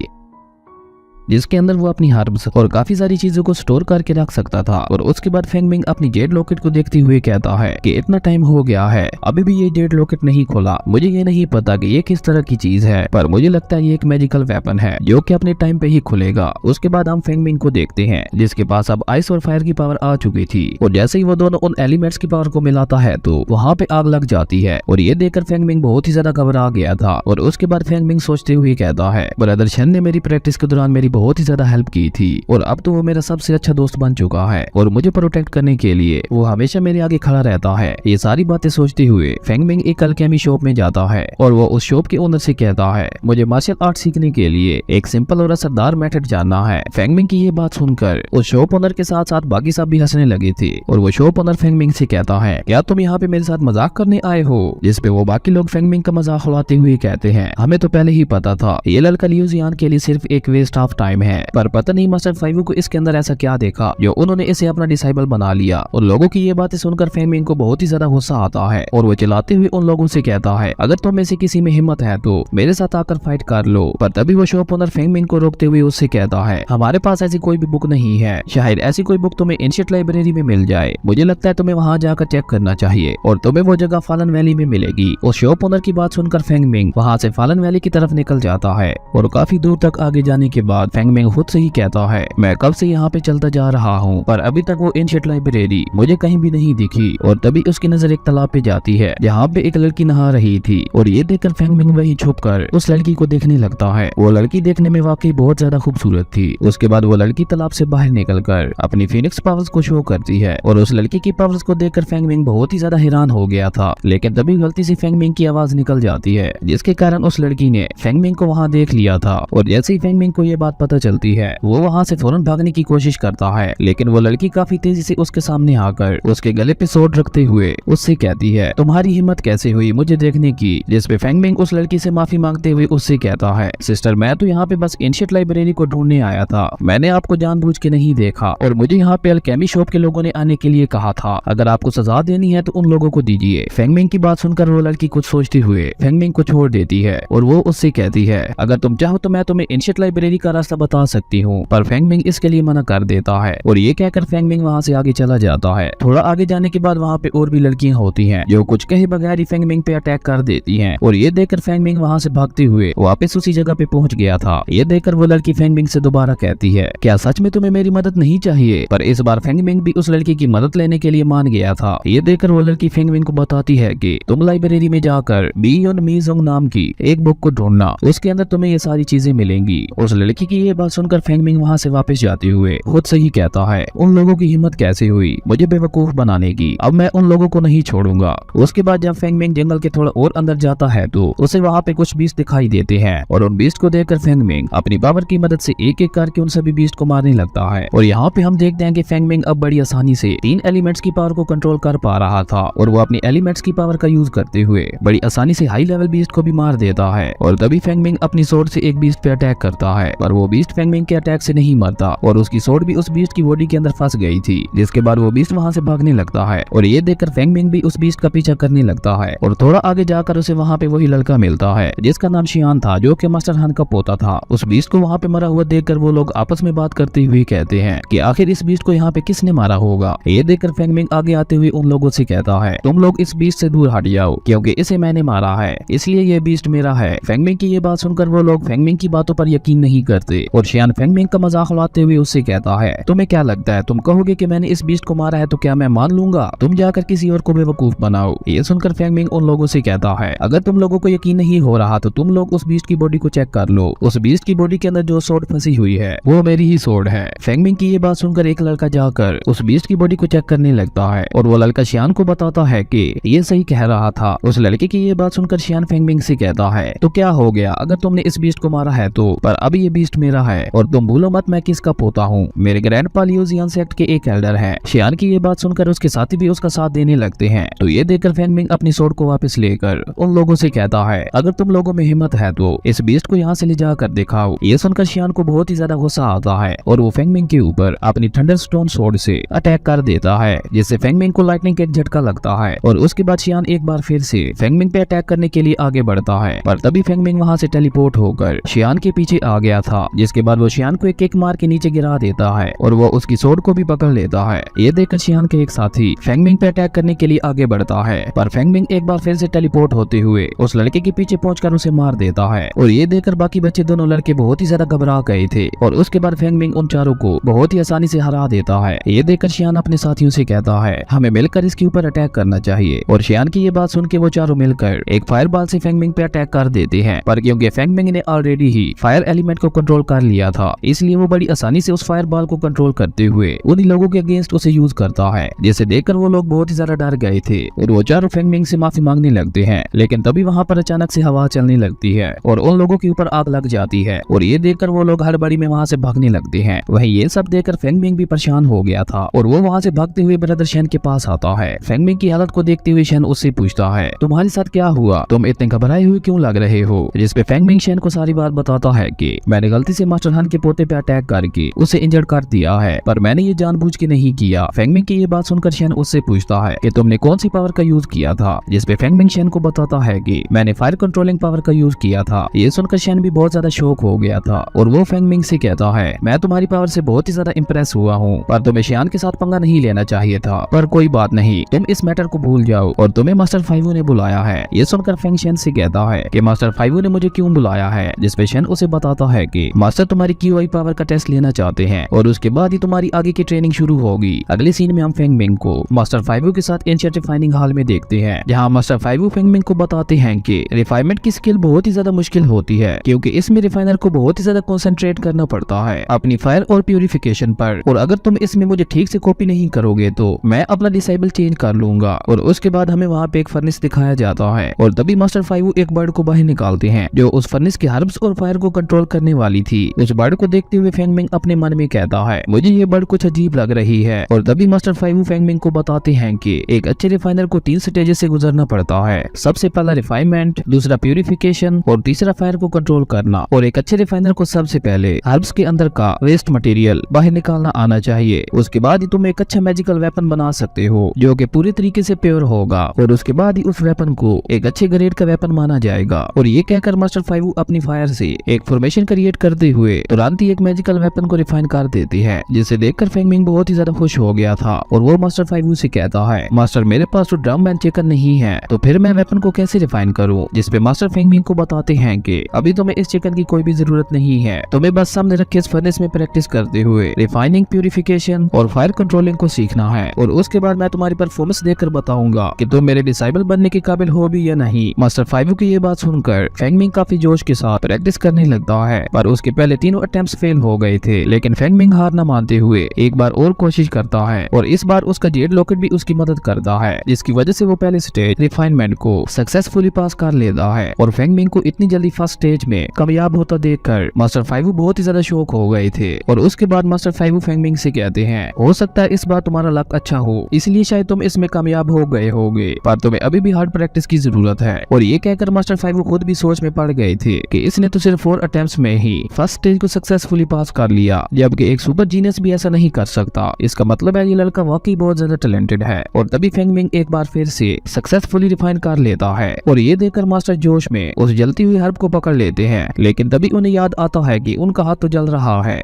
जिसके अंदर वो अपनी हर्ब्स और काफी सारी चीजों को स्टोर करके रख सकता था। और उसके बाद फेंगमिंग अपनी जेड लॉकेट को देखते हुए कहता है कि इतना टाइम हो गया है अभी भी ये जेड लॉकेट नहीं खोला। मुझे ये नहीं पता कि ये किस तरह की चीज है, पर मुझे लगता है ये एक मैजिकल वेपन है जो कि अपने टाइम पे ही खुलेगा। उसके बाद हम फेंगमिंग को देखते हैं जिसके पास अब आइस और फायर की पावर आ चुकी थी और जैसे ही वो दोनों उन एलिमेंट्स की पावर को मिलाता है तो वहाँ पे आग लग जाती है। और ये देखकर फेंगमिंग बहुत ही ज्यादा घबरा गया था। और उसके बाद फेंगमिंग सोचते हुए कहता है, ब्रदर शन ने मेरी प्रैक्टिस के दौरान मेरी बहुत ही ज्यादा हेल्प की थी और अब तो वो मेरा सबसे अच्छा दोस्त बन चुका है और मुझे प्रोटेक्ट करने के लिए वो हमेशा मेरे आगे खड़ा रहता है। ये सारी बातें सोचते हुए फेंगमिंग एक अल्केमी शॉप में जाता है और वो उस शॉप के ओनर से कहता है, मुझे मार्शल आर्ट सीखने के लिए एक सिंपल और असरदार मेथड जानना है। फेंगमिंग की ये बात सुनकर उस शॉप ओनर के साथ साथ बाकी सब भी हंसने लगे थे और वो शॉप ओनर फेंगमिंग से कहता है, क्या तुम यहाँ पे मेरे साथ मजाक करने आए हो। जिसपे वो बाकी लोग फेंगमिंग का मजाक उड़ाते हुए कहते हैं, हमें तो पहले ही पता था ये लड़का लियू जियान के लिए सिर्फ एक वेस्ट ऑफ टाइम है, पर पता नहीं मास्टर फाइवू को इसके अंदर ऐसा क्या देखा जो उन्होंने इसे अपना डिसाइबल बना लिया। और लोगों की ये बातें सुनकर फेंगमिंग को बहुत ही ज्यादा गुस्सा आता है और वो चिल्लाते हुए उन लोगों से कहता है, अगर तुम में से किसी में हिम्मत है तो मेरे साथ आकर फाइट कर लो। पर तभी वो शॉप ओनर फेंगमिंग को रोकते हुए उससे कहता है, हमारे पास ऐसी कोई भी बुक नहीं है, शायद ऐसी कोई बुक तुम्हें एंशिएंट लाइब्रेरी में मिल जाए। मुझे लगता है तुम्हें वहाँ जाकर चेक करना चाहिए और तुम्हें वो जगह फॉलन वैली में मिलेगी। उस शॉप ओनर की बात सुनकर फेंगमिंग वहाँ से फॉलन वैली की तरफ निकल जाता है और काफी दूर तक आगे जाने के बाद फेंगमिंग खुद से ही कहता है मैं कब से यहाँ पे चलता जा रहा हूँ पर अभी तक वो एंशिएंट लाइब्रेरी मुझे कहीं भी नहीं दिखी। और तभी उसकी नजर एक तालाब पे जाती है जहाँ पे एक लड़की नहा रही थी और ये देखकर फेंगमिंग वही छुपकर उस लड़की को देखने लगता है। वो लड़की देखने में वाकई बहुत ज्यादा खूबसूरत थी। उसके बाद वो लड़की तालाब से बाहर निकलकर अपनी फीनिक्स पावर्स को शो करती है और उस लड़की की पावर्स को देखकर फेंगमिंग बहुत ही ज्यादा हैरान हो गया था। लेकिन तभी गलती से फेंगमिंग की आवाज निकल जाती है जिसके कारण उस लड़की ने फेंगमिंग को वहाँ देख लिया था। और जैसे ही फेंगमिंग को ये बात पता चलती है वो वहाँ से फौरन भागने की कोशिश करता है, लेकिन वो लड़की काफी तेजी से उसके सामने आकर उसके गले पे स्वॉर्ड रखते हुए उससे कहती है तुम्हारी हिम्मत कैसे हुई मुझे देखने की। जिस पे फेंगमिंग उस लड़की से माफी मांगते हुए उससे कहता है सिस्टर मैं तो यहाँ पे बस एंशिएंट लाइब्रेरी को ढूंढने आया था, मैंने आपको जानबूझ के नहीं देखा और मुझे यहाँ पे अल्केमी शॉप के लोगों ने आने के लिए कहा था, अगर आपको सजा देनी है तो उन लोगों को दीजिए। फेंगमिंग की बात सुनकर वो लड़की कुछ सोचते हुए फेंगमिंग को छोड़ देती है और वो उससे कहती है अगर तुम चाहो तो मैं तुम्हें एंशिएंट लाइब्रेरी का रास्ता बता सकती हूँ, पर फेंगमिंग इसके लिए मना कर देता है। और ये कहकर फेंगमिंग वहाँ से आगे चला जाता है। थोड़ा आगे जाने के बाद वहाँ पे और भी लड़कियां होती हैं जो कुछ कहे बगैर ही फेंगमिंग पे अटैक कर देती हैं और ये देखकर फेंगमिंग वहाँ से भागते हुए वापस उसी जगह पे पहुँच गया था। ये देखकर वो लड़की फेंगमिंग से दोबारा कहती है क्या सच में तुम्हें मेरी मदद नहीं चाहिए, पर इस बार फेंगमिंग भी उस लड़की की मदद लेने के लिए मान गया था। ये देखकर वो लड़की फेंगमिंग को बताती है कि तुम लाइब्रेरी में जाकर बियोन मीजोंग नाम की एक बुक को ढूंढना, उसके अंदर तुम्हें ये सारी चीजें मिलेंगी। उस लड़की की ये बात सुनकर फेंगमिंग वहाँ से वापस जाते हुए खुद से ही कहता है उन लोगों की हिम्मत कैसे हुई मुझे बेवकूफ बनाने की, अब मैं उन लोगों को नहीं छोड़ूंगा। उसके बाद जब फेंगमिंग जंगल के थोड़ा और अंदर जाता है तो उसे वहाँ पे कुछ बीस्ट दिखाई देते हैं और उन बीस्ट को देखकर फेंगमिंग अपनी पावर की मदद से एक एक करके उन सभी बीस्ट को मारने लगता है। और यहाँ पे हम देखते हैं कि फेंगमिंग अब बड़ी आसानी से 3 एलिमेंट्स की पावर को कंट्रोल कर पा रहा था और वो अपनी एलिमेंट्स की पावर का यूज करते हुए बड़ी आसानी से हाई लेवल बीस्ट को भी मार देता है। और तभी फेंगमिंग अपनी सोर्ड से एक बीस्ट पे अटैक करता है पर वो बीस्ट फेंगमिंग के अटैक से नहीं मरता और उसकी सोर्ड भी उस बीस्ट की बॉडी के अंदर फंस गई थी, जिसके बाद वो बीस्ट वहाँ से भागने लगता है। और ये देखकर फेंगमिंग भी उस बीस्ट का पीछा करने लगता है और थोड़ा आगे जाकर उसे वहाँ पे वही लड़का मिलता है जिसका नाम शियान था जो कि मास्टर हान का पोता था। उस बीस्ट को वहाँ पे मरा हुआ देखकर वो लोग आपस में बात करते हुए कहते हैं कि आखिर इस बीस्ट को यहाँ पे किसने मारा होगा। ये देखकर फेंगमिंग आगे आते हुए उन लोगों से कहता है तुम लोग इस बीस्ट से दूर हट जाओ क्योंकि इसे मैंने मारा है इसलिए ये बीस्ट मेरा है। फेंगमिंग की ये बात सुनकर वो लोग फेंगमिंग की बातों पर यकीन नहीं करते और शियान फेंगमिंग का मजाक उड़ाते हुए उससे कहता है तुम्हें क्या लगता है तुम कहोगे कि मैंने इस बीस्ट को मारा है तो क्या मैं मान लूंगा, तुम जाकर किसी और को बेवकूफ बनाओ। ये सुनकर फेंगमिंग उन लोगों से कहता है अगर तुम लोगों को यकीन नहीं हो रहा तो तुम लोग उस बीस्ट की बॉडी को चेक कर लो, उस बीस्ट की बॉडी के अंदर जो सोर्ड फंसी हुई है वो मेरी ही सोर्ड है। फेंगमिंग की ये बात सुनकर एक लड़का जाकर उस बीस्ट की बॉडी को चेक करने लगता है और वो लड़का शियान को बताता है कि ये सही कह रहा था। उस लड़के की ये बात सुनकर शियान फेंगमिंग से कहता है तो क्या हो गया अगर तुमने इस बीस्ट को मारा है तो, पर अब ये बीस्ट मेरा है और तुम भूलो मत मैं किसका पोता हूँ, मेरे ग्रैंडपा लियो जियान सेक्ट के एक एल्डर है। शियान की ये बात सुनकर उसके साथी भी उसका साथ देने लगते हैं। तो ये देखकर फेंगमिंग अपनी सोर्ड को वापस लेकर उन लोगों से कहता है अगर तुम लोगों में हिम्मत है तो इस बीस्ट को यहाँ से ले जाकर दिखाओ। ये सुनकर शियान को बहुत ही ज्यादा गुस्सा आता है और वो फेंगमिंग के ऊपर अपनी थंडरस्टोन सोर्ड से अटैक कर देता है जिससे फेंगमिंग को लाइटनिंग का एक झटका लगता है और उसके बाद शियान एक बार फिर से फेंगमिंग पे अटैक करने के लिए आगे बढ़ता है पर तभी फेंगमिंग वहाँ से टेलीपोर्ट होकर शियान के पीछे आ गया था, जिसके बाद वो शियान को एक किक मार के नीचे गिरा देता है और वो उसकी सोर्ड को भी पकड़ लेता है। ये देखकर शियान के एक साथी फेंगमिंग पे अटैक करने के लिए आगे बढ़ता है पर फेंगमिंग एक बार फिर से टेलीपोर्ट होते हुए उस लड़के के पीछे पहुंचकर उसे मार देता है। और ये देखकर बाकी बच्चे दोनों लड़के बहुत ही ज्यादा घबरा गए थे और उसके बाद फेंगमिंग उन चारों को बहुत ही आसानी से हरा देता है। ये देखकर शियान अपने साथियों से कहता है हमें मिलकर इसके ऊपर अटैक करना चाहिए और शियान की ये बात सुन के वो चारों मिलकर एक फायर बॉल से फेंगमिंग पे अटैक कर देते हैं पर क्योंकि फेंगमिंग ने ऑलरेडी ही फायर एलिमेंट को कंट्रोल कर लिया था इसलिए वो बड़ी आसानी से उस फायर बॉल को कंट्रोल करते हुए उन्हीं लोगों के अगेंस्ट उसे यूज करता है, जिसे देखकर वो लोग बहुत ही ज्यादा डर गए थे और वो चारों फेंगमिंग से माफी मांगने लगते हैं। लेकिन तभी वहाँ पर अचानक से हवा चलने लगती है और उन लोगों के ऊपर आग लग जाती है और ये देखकर वो लोग हड़बड़ी में वहाँ से भागने लगते हैं। वहीं ये सब देखकर फेंगमिंग भी परेशान हो गया था और वो वहाँ से भागते हुए ब्रदर शेन के पास आता है। फेंगमिंग की हालत को देखते हुए शेन उससे पूछता है तुम्हारे साथ क्या हुआ, तुम इतने घबराए हुए क्यों लग रहे हो। जिसपे फेंगमिंग शेन को सारी बात बताता है कि मैंने गलती से मास्टर हान के पोते पे अटैक करके उसे इंजर्ड कर दिया है पर मैंने ये जानबूझ के नहीं किया। फेंगमिंग की ये बात सुनकर शेन उससे पूछता है कि तुमने कौन सी पावर का यूज किया था। जिसपे फेंगमिंग शेन को बताता है कि मैंने फायर कंट्रोलिंग पावर का यूज किया था। ये सुनकर शेन भी बहुत ज्यादा शॉक हो गया था और वो फेंगमिंग से कहता है मैं तुम्हारी पावर से बहुत ही ज्यादा इंप्रेस हुआ हूँ पर तुम्हें शियान के साथ पंगा नहीं लेना चाहिए था, पर कोई बात नहीं तुम इस मैटर को भूल जाओ और तुम्हें मास्टर फाइवू ने बुलाया है। ये सुनकर फेंग शेन से कहता है कि मास्टर फाइवू ने मुझे क्यों बुलाया है। जिसपे शेन उसे बताता है कि मास्टर तुम्हारी क्यूआई पावर का टेस्ट लेना चाहते हैं और उसके बाद ही तुम्हारी आगे की ट्रेनिंग शुरू होगी। अगले सीन में हम फेंग मिंग को मास्टर फाइवू के साथ एंशिएंट रिफाइनिंग हॉल में देखते हैं, जहाँ मास्टर फाइवू फेंग मिंग को बताते हैं कि रिफाइनमेंट की स्किल बहुत ही ज्यादा मुश्किल होती है, क्योंकि इसमें रिफाइनर को बहुत ही ज्यादा कंसंट्रेट करना पड़ता है अपनी फायर और प्यूरिफिकेशन पर, और अगर तुम इसमें मुझे ठीक से कॉपी नहीं करोगे तो मैं अपना डिसेबल चेंज कर लूंगा। और उसके बाद हमें वहाँ पे एक फर्नेस दिखाया जाता है और तभी मास्टर फाइवू एक बर्ड को बाहर निकालते हैं जो उस फर्नेस के हर्ब्स और फायर को कंट्रोल करने वाली थी। उस बर्ड को देखते हुए फेंग मिंग अपने मन में कहता है, मुझे ये बर्ड कुछ अजीब लग रही है। और तभी मास्टर फाइवू फेंग मिंग को बताते हैं कि एक अच्छे रिफाइनर को 3 स्टेजेस से गुजरना पड़ता है। सबसे पहला रिफाइनमेंट, दूसरा प्यूरिफिकेशन और तीसरा फायर को कंट्रोल करना। और एक अच्छे रिफाइनर को सबसे पहले हर्ब्स के अंदर का वेस्ट मटेरियल बाहर निकालना आना चाहिए। उसके बाद ही तुम एक अच्छा मैजिकल वेपन बना सकते हो जो कि पूरी तरीके से प्योर होगा, और उसके बाद ही उस वेपन को एक अच्छे ग्रेड का वेपन माना जाएगा। और ये कहकर मास्टर फाइवू अपनी फायर से एक फॉर्मेशन क्रिएट करते हुए तुरंत ही एक मैजिकल वेपन को रिफाइन कर देती है, जिसे देखकर फेंग मिंग बहुत ही ज्यादा खुश हो गया था। और वो मास्टर फाइवू से कहता है, मास्टर मेरे पास तो ड्रम एंड चिकन नहीं है, तो फिर मैं वेपन को कैसे रिफाइन करूं? जिसपे मास्टर फेंग मिंग को बताते हैं कि अभी तुम्हें इस चिकन की कोई भी जरूरत नहीं है, तुम्हें बस सामने रखे इस फर्नेस में प्रैक्टिस करते हुए रिफाइनिंग, प्यूरिफिकेशन और फायर कंट्रोलिंग को सीखना है, और उसके बाद मैं तुम्हारी परफॉर्मेंस देखकर बताऊंगा कि तुम मेरे डिसेबल बनने के काबिल हो भी या नहीं। मास्टर फाइवू की ये बात सुनकर फेंग मिंग काफी जोश के साथ प्रैक्टिस करने लगता है, पर उसके पहले तीनों अटेम्प्ट्स फेल हो गए थे। लेकिन फेंग मिंग हार न मानते हुए एक बार और कोशिश करता है, और इस बार उसका जेड लॉकेट भी उसकी मदद करता है, जिसकी वजह से वो पहले स्टेज रिफाइनमेंट को सक्सेसफुली पास कर लेता है। और फेंग मिंग को इतनी जल्दी फर्स्ट स्टेज में कामयाब होता देखकर मास्टर फाइवू बहुत ही ज्यादा शॉक हो गए थे। और उसके बाद मास्टर फाइवू फेंग मिंग से कहते हैं, हो सकता है इस बार तुम्हारा लक अच्छा हो, इसलिए शायद तुम इसमें कामयाब हो गए होगे, पर तुम्हें अभी भी हार्ड प्रैक्टिस की जरूरत है। और ये कहकर मास्टर फाइवू खुद भी सोच में पड़ गए थे कि इसने तो सिर्फ 4 अटेम्प्ट्स में ही फर्स्ट स्टेज को सक्सेसफुली पास कर लिया, जबकि एक सुपर जीनियस भी ऐसा नहीं कर सकता। इसका मतलब है ये लड़का वाकई बहुत ज्यादा टैलेंटेड है। और तभी फेंग मिंग एक बार फिर से सक्सेसफुली रिफाइन कर लेता है, और ये देखकर मास्टर जोश में उस जलती हुई हर्ब को पकड़ लेते हैं। लेकिन तभी उन्हें याद आता है कि उनका हाथ तो जल रहा है।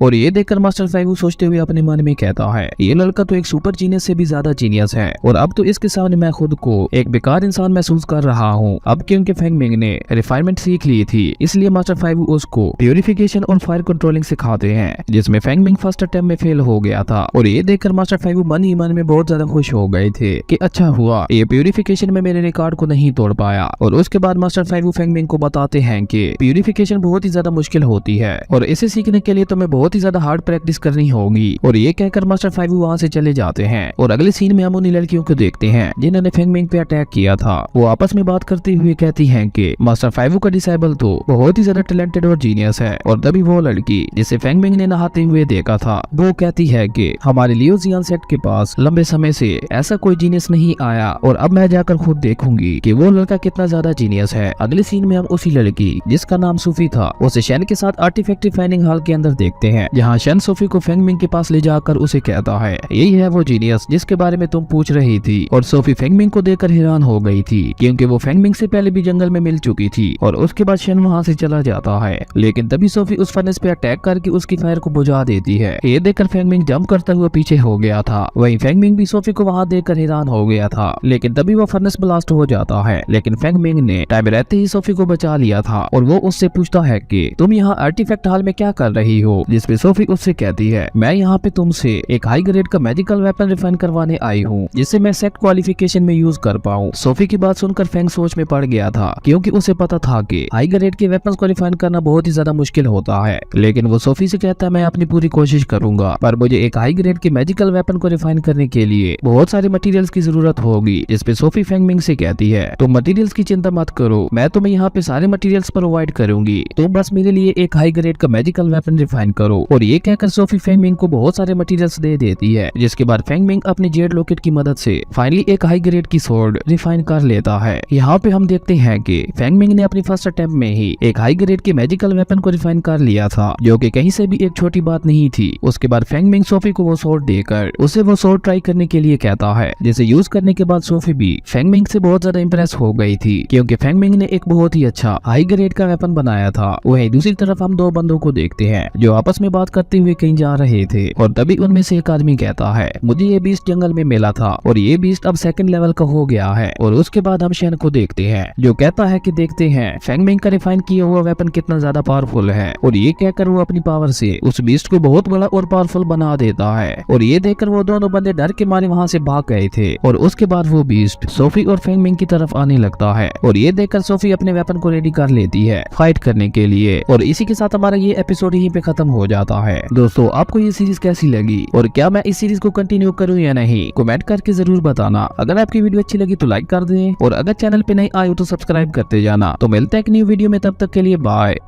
और ये देखकर मास्टर फाइवू सोचते हुए अपने मन में कहता है, ये लड़का तो एक सुपर जीनियस से भी ज्यादा जीनियस है, और अब तो इसके सामने मैं खुद को एक बेकार इंसान महसूस कर रहा हूँ। अब क्योंकि फेंग मिंग ने रिफाइनमेंट सीख ली थी, इसलिए मास्टर फाइवू उसको प्यूरिफिकेशन और फायर कंट्रोलिंग सिखाते हैं, जिसमें फेंग मिंग फर्स्ट अटेम्प्ट में फेल हो गया था। और ये देखकर मास्टर फाइवू मन ही मन में बहुत ज्यादा खुश हो गए थे कि अच्छा हुआ ये प्यूरिफिकेशन में मेरे रिकॉर्ड को नहीं तोड़ पाया। और उसके बाद मास्टर फाइवू फेंग मिंग को बताते हैं कि प्यूरिफिकेशन बहुत ही ज्यादा मुश्किल होती है, और इसे सीखने के लिए तुम्हें बहुत ही ज्यादा हार्ड प्रैक्टिस करनी होगी। और ये कहकर मास्टर फाइवू वहाँ से चले जाते हैं। और अगले सीन में हम उन लड़कियों को देखते हैं जिन्होंने फेंग मिंग पे अटैक किया था। वो आपस में बात करते हुए कहती हैं कि मास्टर फाइवू का डिसेबल तो बहुत ही ज्यादा टैलेंटेड और जीनियस है। और तभी वो लड़की जिसे फेंग मिंग ने नहाते हुए देखा था, वो कहती है कि हमारे लियो जियान सेट के पास लंबे समय से ऐसा कोई जीनियस नहीं आया, और अब मैं जाकर खुद देखूंगी कि वो लड़का कितना ज्यादा जीनियस है। अगले सीन में हम उसी लड़की जिसका नाम सूफी था, उसे शैन के साथ आर्टिफैक्ट रिफाइनिंग हॉल के अंदर देखते हैं, जहाँ शैन सोफी को फेंग मिंग के पास ले जाकर उसे कहता है, यही है वो जीनियस जिसके बारे में तुम पूछ रही थी। और सोफी फेंग मिंग को देखकर हैरान हो गई थी, क्योंकि वो फेंग मिंग से पहले भी जंगल में मिल चुकी थी। और उसके बाद शैन वहाँ से चला जाता है, लेकिन तभी सोफी उस फर्नेस पे अटैक करके उसकी फायर को बुझा देती है। ये देखकर फेंग मिंग जंप करता हुआ पीछे हो गया था। वहीं फेंग मिंग भी सोफी को वहाँ देखकर हैरान हो गया था, लेकिन तभी वो फर्नेस ब्लास्ट हो जाता है। लेकिन फेंग मिंग ने टाइम रहते ही सोफी को बचा लिया था, और वो उससे पूछता है कि तुम यहाँ आर्टिफैक्ट हॉल में क्या कर रही हो? जिसपे सोफी उससे कहती है, मैं यहाँ पे तुमसे एक हाई ग्रेड का मैजिकल वेपन रिफाइन करवाने आई हूँ, जिससे मैं सेट क्वालिफिकेशन में यूज कर पाऊँ। सोफी की बात सुनकर फेंग सोच में पड़ गया था, क्योंकि उसे पता था कि हाई ग्रेड के वेपन्स को रिफाइन करना बहुत ही ज्यादा मुश्किल होता है। लेकिन वो सोफी से कहता है, मैं अपनी पूरी कोशिश करूंगा, पर मुझे एक हाई ग्रेड के मैजिकल वेपन को रिफाइन करने के लिए बहुत सारे मटेरियल्स की जरूरत होगी। जिसपे सोफी फेंग मिंग से कहती है, तुम मटेरियल्स की चिंता मत करो, मैं तुम्हें यहाँ पे सारे मटेरियल्स प्रोवाइड करूंगी, तुम बस मेरे लिए एक हाई ग्रेड का मैजिकल वेपन रिफाइन करो। और ये कहकर सोफी फेंग मिंग को बहुत सारे मटेरियल्स दे देती है, जिसके बाद फेंग मिंग अपने जेड लॉकेट की मदद से फाइनली एक हाई ग्रेड की स्वॉर्ड रिफाइन कर लेता है। यहाँ पे हम देखते हैं कि फेंग मिंग ने अपनी फर्स्ट अटेम्प्ट में ही एक हाई ग्रेड के मैजिकल वेपन को रिफाइन कर लिया था, जो कि कहीं से भी एक छोटी बात नहीं थी। उसके बाद फेंग मिंग सोफी को वो स्वॉर्ड देकर उसे वो स्वॉर्ड ट्राई करने के लिए कहता है, जिसे यूज करने के बाद सोफी भी फेंग मिंग से बहुत ज्यादा इंप्रेस हो गई थी, क्योंकि फेंग मिंग ने एक बहुत ही अच्छा हाई ग्रेड का वेपन बनाया था। वहीं दूसरी तरफ हम दो बंदों को देखते हैं जो आपस में बात करते हुए कहीं जा रहे थे और तभी उनमें से एक आदमी कहता है, मुझे ये बीस्ट जंगल में मिला था और ये बीस्ट अब सेकंड लेवल का हो गया है। और उसके बाद हम शेन को देखते हैं जो कहता है कि देखते हैं फेंग मिंग का रिफाइन किया हुआ वेपन कितना ज्यादा पावरफुल है। और ये कहकर वो अपनी पावर से उस बीस्ट को बहुत बड़ा और पावरफुल बना देता है। और ये देखकर वो दोनों बंदे डर के मारे वहाँ से भाग गए थे। और उसके बाद वो बीस्ट सोफी और फेंग मिंग की तरफ आने लगता है और ये देखकर सोफी अपने वेपन को रेडी कर लेती है फाइट करने के लिए। और इसी के साथ हमारा ये एपिसोड यहीं पे खत्म हो जाता है। दोस्तों आपको ये सीरीज कैसी लगी और क्या मैं इस सीरीज को कंटिन्यू करूं या नहीं, कमेंट करके जरूर बताना। अगर आपकी वीडियो अच्छी लगी तो लाइक कर दें और अगर चैनल पे नहीं आए हो तो सब्सक्राइब करते जाना। तो मिलते हैं एक न्यू वीडियो में, तब तक के लिए बाय।